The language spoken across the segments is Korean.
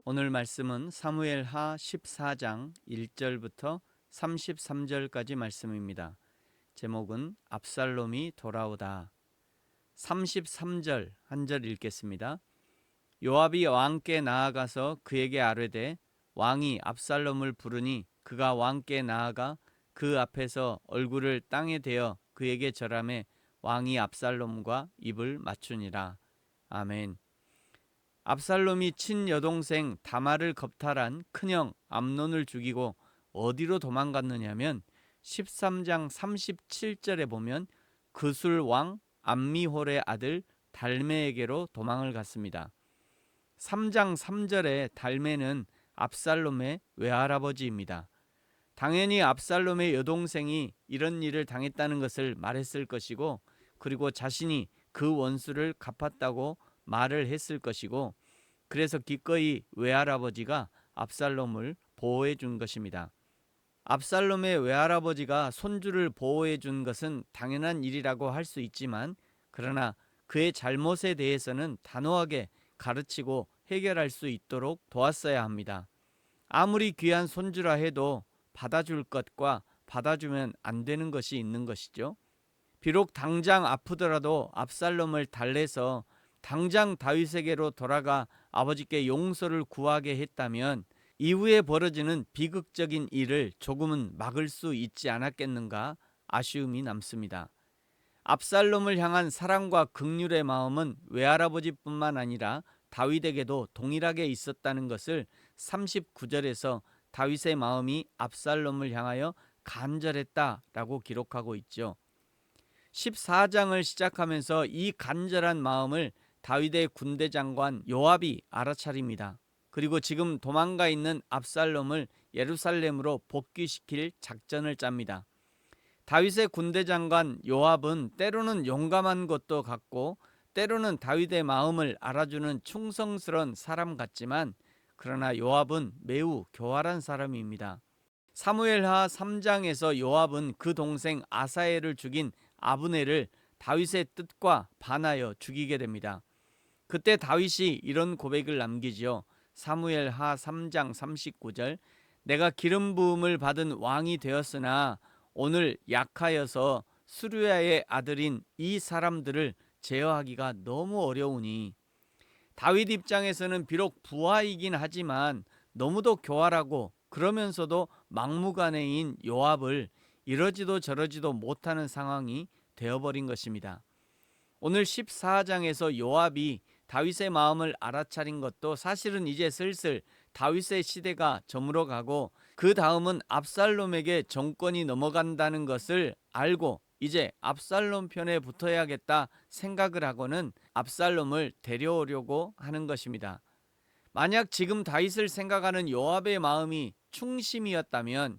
오늘 말씀은 사무엘하 14장 1절부터 33절까지 말씀입니다. 제목은 압살롬이 돌아오다. 33절 한 절 읽겠습니다. 요압이 왕께 나아가서 그에게 아뢰되 왕이 압살롬을 부르니 그가 왕께 나아가 그 앞에서 얼굴을 땅에 대어 그에게 절하매 왕이 압살롬과 입을 맞추니라. 아멘. 압살롬이 친여동생 다말을 겁탈한 큰형 암논을 죽이고 어디로 도망갔느냐면 13장 37절에 보면 그술 왕 암미홀의 아들 달메에게로 도망을 갔습니다. 3장 3절에 달메는 압살롬의 외할아버지입니다. 당연히 압살롬의 여동생이 이런 일을 당했다는 것을 말했을 것이고, 그리고 자신이 그 원수를 갚았다고 말을 했을 것이고, 그래서 기꺼이 외할아버지가 압살롬을 보호해 준 것입니다. 압살롬의 외할아버지가 손주를 보호해 준 것은 당연한 일이라고 할 수 있지만, 그러나 그의 잘못에 대해서는 단호하게 가르치고 해결할 수 있도록 도왔어야 합니다. 아무리 귀한 손주라 해도 받아줄 것과 받아주면 안 되는 것이 있는 것이죠. 비록 당장 아프더라도 압살롬을 달래서 당장 다윗에게로 돌아가 아버지께 용서를 구하게 했다면 이후에 벌어지는 비극적인 일을 조금은 막을 수 있지 않았겠는가 아쉬움이 남습니다. 압살롬을 향한 사랑과 긍휼의 마음은 외할아버지뿐만 아니라 다윗에게도 동일하게 있었다는 것을 39절에서 다윗의 마음이 압살롬을 향하여 간절했다라고 기록하고 있죠. 14장을 시작하면서 이 간절한 마음을 다윗의 군대 장관 요압이 알아차립니다. 그리고 지금 도망가 있는 압살롬을 예루살렘으로 복귀시킬 작전을 짭니다. 다윗의 군대 장관 요압은 때로는 용감한 것도 같고 때로는 다윗의 마음을 알아주는 충성스러운 사람 같지만, 그러나 요압은 매우 교활한 사람입니다. 사무엘하 3장에서 요압은 그 동생 아사엘을 죽인 아브넬을 다윗의 뜻과 반하여 죽이게 됩니다. 그때 다윗이 이런 고백을 남기지요. 사무엘하 3장 39절, 내가 기름 부음을 받은 왕이 되었으나 오늘 약하여서 수르야의 아들인 이 사람들을 제어하기가 너무 어려우니. 다윗 입장에서는 비록 부하이긴 하지만 너무도 교활하고 그러면서도 막무가내인 요압을 이러지도 저러지도 못하는 상황이 되어버린 것입니다. 오늘 14장에서 요압이 다윗의 마음을 알아차린 것도 사실은 이제 슬슬 다윗의 시대가 저물어가고 그 다음은 압살롬에게 정권이 넘어간다는 것을 알고 이제 압살롬 편에 붙어야겠다 생각을 하고는 압살롬을 데려오려고 하는 것입니다. 만약 지금 다윗을 생각하는 요압의 마음이 충심이었다면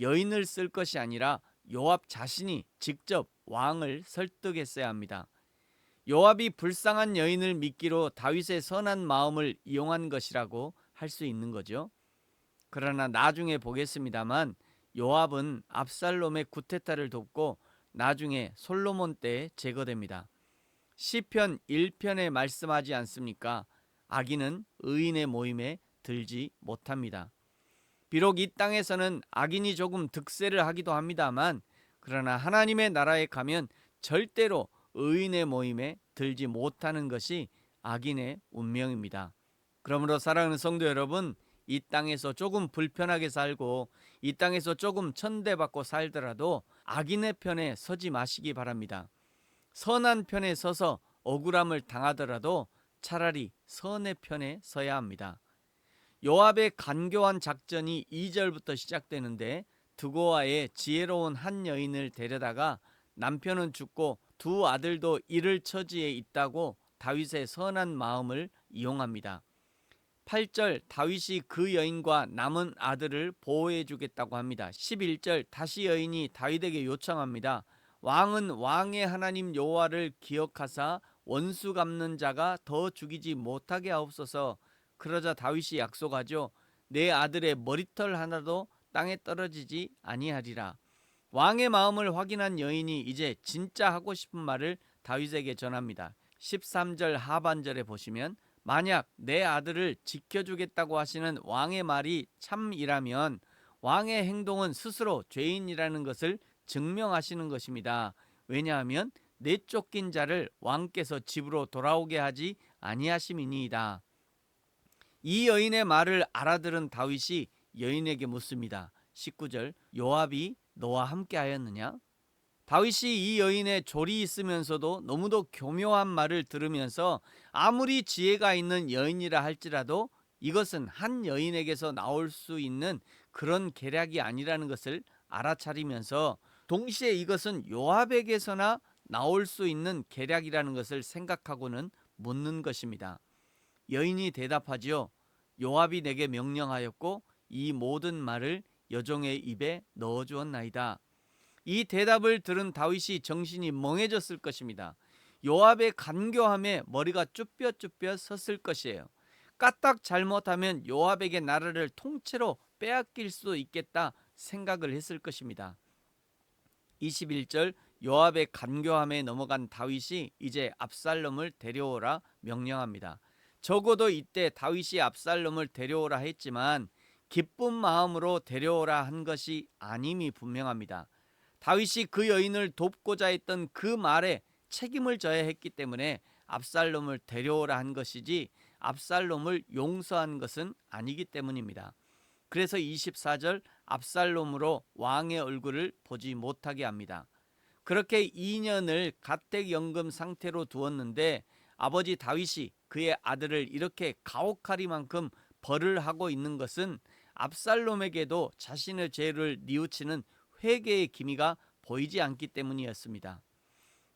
여인을 쓸 것이 아니라 요압 자신이 직접 왕을 설득했어야 합니다. 요압이 불쌍한 여인을 믿기로 다윗의 선한 마음을 이용한 것이라고 할 수 있는 거죠. 그러나 나중에 보겠습니다만 요압은 압살롬의 쿠데타를 돕고 나중에 솔로몬 때에 제거됩니다. 시편 1편에 말씀하지 않습니까? 악인은 의인의 모임에 들지 못합니다. 비록 이 땅에서는 악인이 조금 득세를 하기도 합니다만, 그러나 하나님의 나라에 가면 절대로 의인의 모임에 들지 못하는 것이 악인의 운명입니다. 그러므로 사랑하는 성도 여러분, 이 땅에서 조금 불편하게 살고 이 땅에서 조금 천대받고 살더라도 악인의 편에 서지 마시기 바랍니다. 선한 편에 서서 억울함을 당하더라도 차라리 선의 편에 서야 합니다. 요압의 간교한 작전이 2절부터 시작되는데, 드고아의 지혜로운 한 여인을 데려다가 남편은 죽고 두 아들도 잃을 처지에 있다고 다윗의 선한 마음을 이용합니다. 8절, 다윗이 그 여인과 남은 아들을 보호해 주겠다고 합니다. 11절, 다시 여인이 다윗에게 요청합니다. 왕은 왕의 하나님 여호와를 기억하사 원수 갚는 자가 더 죽이지 못하게 하옵소서. 그러자 다윗이 약속하죠. 내 아들의 머리털 하나도 땅에 떨어지지 아니하리라. 왕의 마음을 확인한 여인이 이제 진짜 하고 싶은 말을 다윗에게 전합니다. 13절 하반절에 보시면 만약 내 아들을 지켜주겠다고 하시는 왕의 말이 참이라면 왕의 행동은 스스로 죄인이라는 것을 증명하시는 것입니다. 왜냐하면 내쫓긴 자를 왕께서 집으로 돌아오게 하지 아니하심이니이다. 이 여인의 말을 알아들은 다윗이 여인에게 묻습니다. 19절 요압이 너와 함께 하였느냐? 다윗이 이 여인의 졸이 있으면서도 너무도 교묘한 말을 들으면서 아무리 지혜가 있는 여인이라 할지라도 이것은 한 여인에게서 나올 수 있는 그런 계략이 아니라는 것을 알아차리면서 동시에 이것은 요압에게서나 나올 수 있는 계략이라는 것을 생각하고는 묻는 것입니다. 여인이 대답하지요. 요압이 내게 명령하였고 이 모든 말을 여종의 입에 넣어주었나이다. 이 대답을 들은 다윗이 정신이 멍해졌을 것입니다. 요압의 간교함에 머리가 쭈뼛쭈뼛 섰을 것이에요. 까딱 잘못하면 요압에게 나라를 통째로 빼앗길 수도 있겠다 생각을 했을 것입니다. 21절 요압의 간교함에 넘어간 다윗이 이제 압살롬을 데려오라 명령합니다. 적어도 이때 다윗이 압살롬을 데려오라 했지만 기쁜 마음으로 데려오라 한 것이 아님이 분명합니다. 다윗이 그 여인을 돕고자 했던 그 말에 책임을 져야 했기 때문에 압살롬을 데려오라 한 것이지 압살롬을 용서한 것은 아니기 때문입니다. 그래서 24절 압살롬으로 왕의 얼굴을 보지 못하게 합니다. 그렇게 2년을 가택연금 상태로 두었는데 아버지 다윗이 그의 아들을 이렇게 가혹하리만큼 벌을 하고 있는 것은 압살롬에게도 자신의 죄를 뉘우치는 회개의 기미가 보이지 않기 때문이었습니다.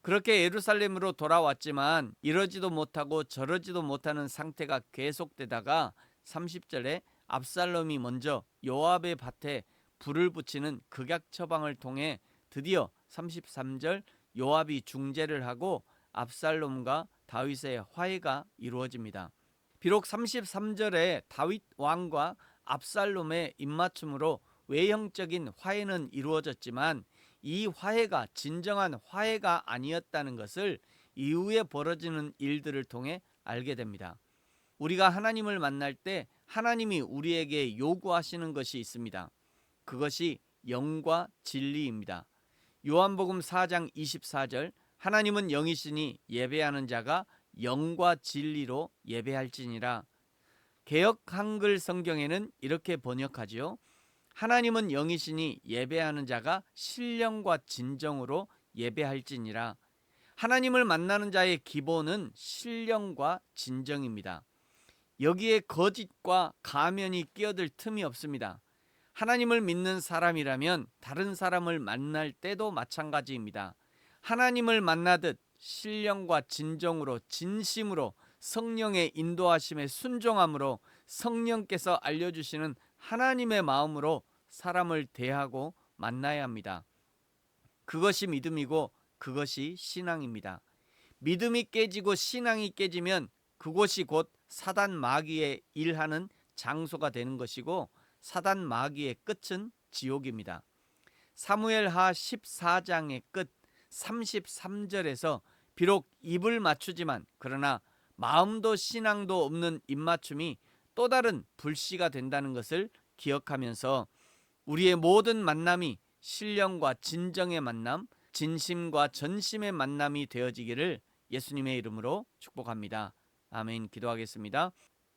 그렇게 예루살렘으로 돌아왔지만 이러지도 못하고 저러지도 못하는 상태가 계속되다가 30절에 압살롬이 먼저 요압의 밭에 불을 붙이는 극약 처방을 통해 드디어 33절 요압이 중재를 하고 압살롬과 다윗의 화해가 이루어집니다. 비록 33절에 다윗 왕과 압살롬의 입맞춤으로 외형적인 화해는 이루어졌지만 이 화해가 진정한 화해가 아니었다는 것을 이후에 벌어지는 일들을 통해 알게 됩니다. 우리가 하나님을 만날 때 하나님이 우리에게 요구하시는 것이 있습니다. 그것이 영과 진리입니다. 요한복음 4장 24절 하나님은 영이시니 예배하는 자가 영과 진리로 예배할지니라. 개역 한글 성경에는 이렇게 번역하지요. 하나님은 영이시니 예배하는 자가 신령과 진정으로 예배할지니라. 하나님을 만나는 자의 기본은 신령과 진정입니다. 여기에 거짓과 가면이 끼어들 틈이 없습니다. 하나님을 믿는 사람이라면 다른 사람을 만날 때도 마찬가지입니다. 하나님을 만나듯 신령과 진정으로 진심으로 성령의 인도하심에 순종함으로 성령께서 알려주시는 하나님의 마음으로 사람을 대하고 만나야 합니다. 그것이 믿음이고 그것이 신앙입니다. 믿음이 깨지고 신앙이 깨지면 그곳이 곧 사단 마귀의 일하는 장소가 되는 것이고 사단 마귀의 끝은 지옥입니다. 사무엘하 14장의 끝 33절에서 비록 입을 맞추지만 그러나 마음도 신앙도 없는 입맞춤이 또 다른 불씨가 된다는 것을 기억하면서 우리의 모든 만남이 신령과 진정의 만남, 진심과 전심의 만남이 되어지기를 예수님의 이름으로 축복합니다. 아멘. 기도하겠습니다.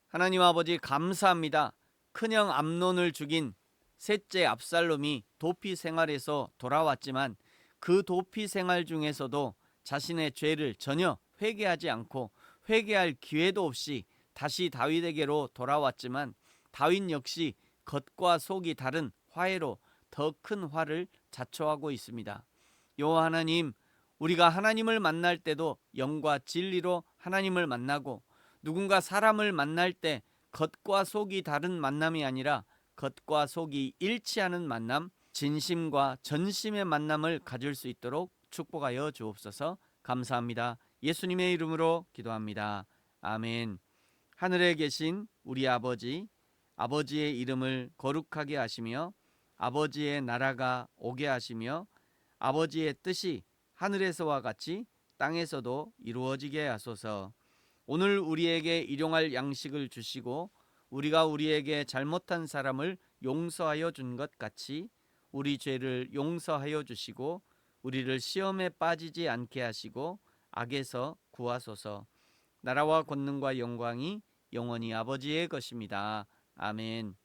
하나님 아버지 감사합니다. 큰형 암논을 죽인 셋째 압살롬이 도피 생활에서 돌아왔지만 그 도피 생활 중에서도 자신의 죄를 전혀 회개하지 않고 회개할 기회도 없이 다시 다윗에게로 돌아왔지만 다윗 역시 겉과 속이 다른 화해로 더 큰 화를 자초하고 있습니다. 여호와 하나님, 우리가 하나님을 만날 때도 영과 진리로 하나님을 만나고 누군가 사람을 만날 때 겉과 속이 다른 만남이 아니라 겉과 속이 일치하는 만남, 진심과 전심의 만남을 가질 수 있도록 축복하여 주옵소서. 감사합니다. 예수님의 이름으로 기도합니다. 아멘. 하늘에 계신 우리 아버지, 아버지의 이름을 거룩하게 하시며 아버지의 나라가 오게 하시며 아버지의 뜻이 하늘에서와 같이 땅에서도 이루어지게 하소서. 오늘 우리에게 일용할 양식을 주시고 우리가 우리에게 잘못한 사람을 용서하여 준 것 같이 우리 죄를 용서하여 주시고 우리를 시험에 빠지지 않게 하시고 악에서 구하소서. 나라와 권능과 영광이 영원히 아버지의 것입니다. 아멘.